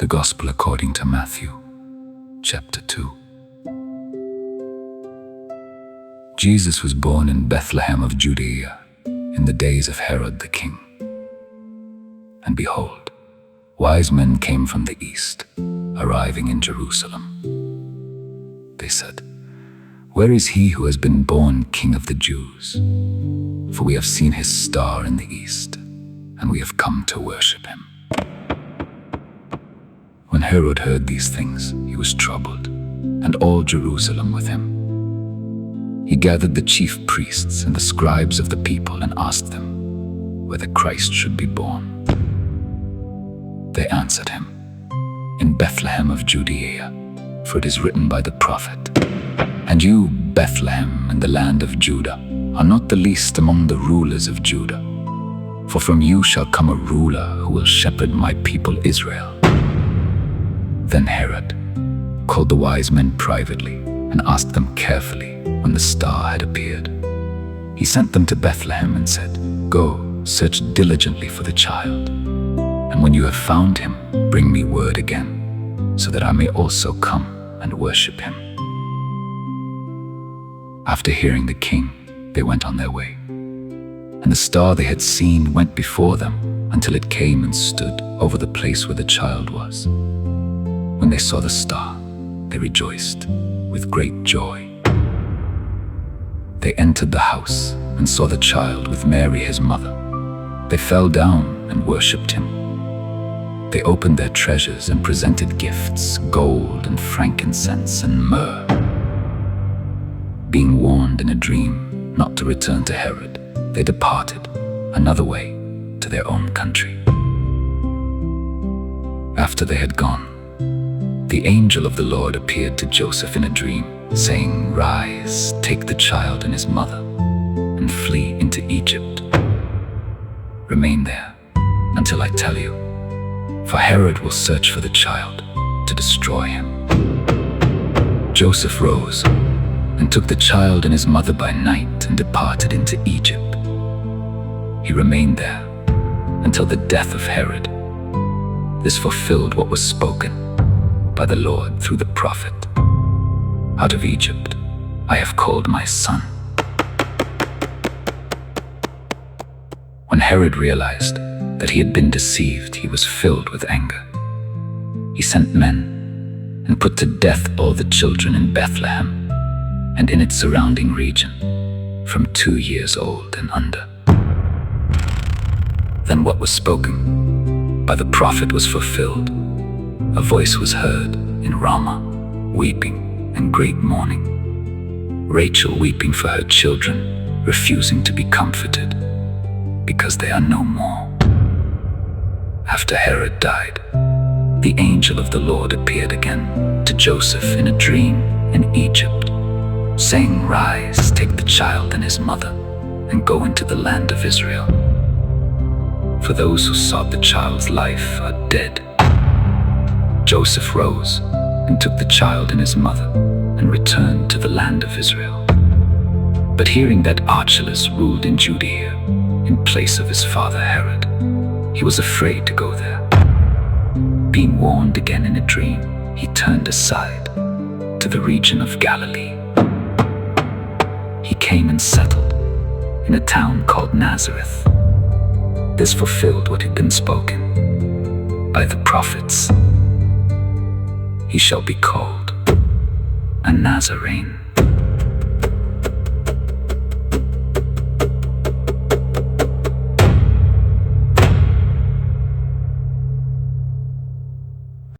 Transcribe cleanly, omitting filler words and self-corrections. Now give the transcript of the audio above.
The Gospel according to Matthew, chapter 2. Jesus was born in Bethlehem of Judaea in the days of Herod the king. And behold, wise men came from the east, arriving in Jerusalem. They said, "Where is he who has been born King of the Jews? For we have seen his star in the east, and we have come to worship him." When Herod heard these things, he was troubled, and all Jerusalem with him. He gathered the chief priests and the scribes of the people and asked them where the Christ should be born. They answered him, "In Bethlehem of Judaea, for it is written by the prophet, 'And you, Bethlehem, in the land of Judah, are not the least among the rulers of Judah. For from you shall come a ruler who will shepherd my people Israel.'" Then Herod called the wise men privately and asked them carefully when the star had appeared. He sent them to Bethlehem and said, "Go, search diligently for the child, and when you have found him, bring me word again, so that I may also come and worship him." After hearing the king, they went on their way, and the star they had seen went before them until it came and stood over the place where the child was. When they saw the star, they rejoiced with great joy. They entered the house and saw the child with Mary his mother. They fell down and worshipped him. They opened their treasures and presented gifts, gold and frankincense and myrrh. Being warned in a dream not to return to Herod, they departed another way to their own country. After they had gone, the angel of the Lord appeared to Joseph in a dream, saying, "Rise, take the child and his mother, and flee into Egypt. Remain there until I tell you, for Herod will search for the child to destroy him." Joseph rose and took the child and his mother by night and departed into Egypt. He remained there until the death of Herod. This fulfilled what was spoken by the Lord through the prophet, "Out of Egypt I have called my son." When Herod realized that he had been deceived, he was filled with anger. He sent men and put to death all the children in Bethlehem and in its surrounding region, from 2 years old and under. Then what was spoken by the prophet was fulfilled. A voice was heard in Ramah, weeping and great mourning, Rachel weeping for her children, refusing to be comforted, because they are no more. After Herod died, the angel of the Lord appeared again to Joseph in a dream in Egypt, saying, "Rise, take the child and his mother, and go into the land of Israel. For those who sought the child's life are dead." Joseph rose and took the child and his mother and returned to the land of Israel. But hearing that Archelaus ruled in Judea in place of his father Herod, he was afraid to go there. Being warned again in a dream, he turned aside to the region of Galilee. He came and settled in a town called Nazareth. This fulfilled what had been spoken by the prophets. "He shall be called a Nazarene."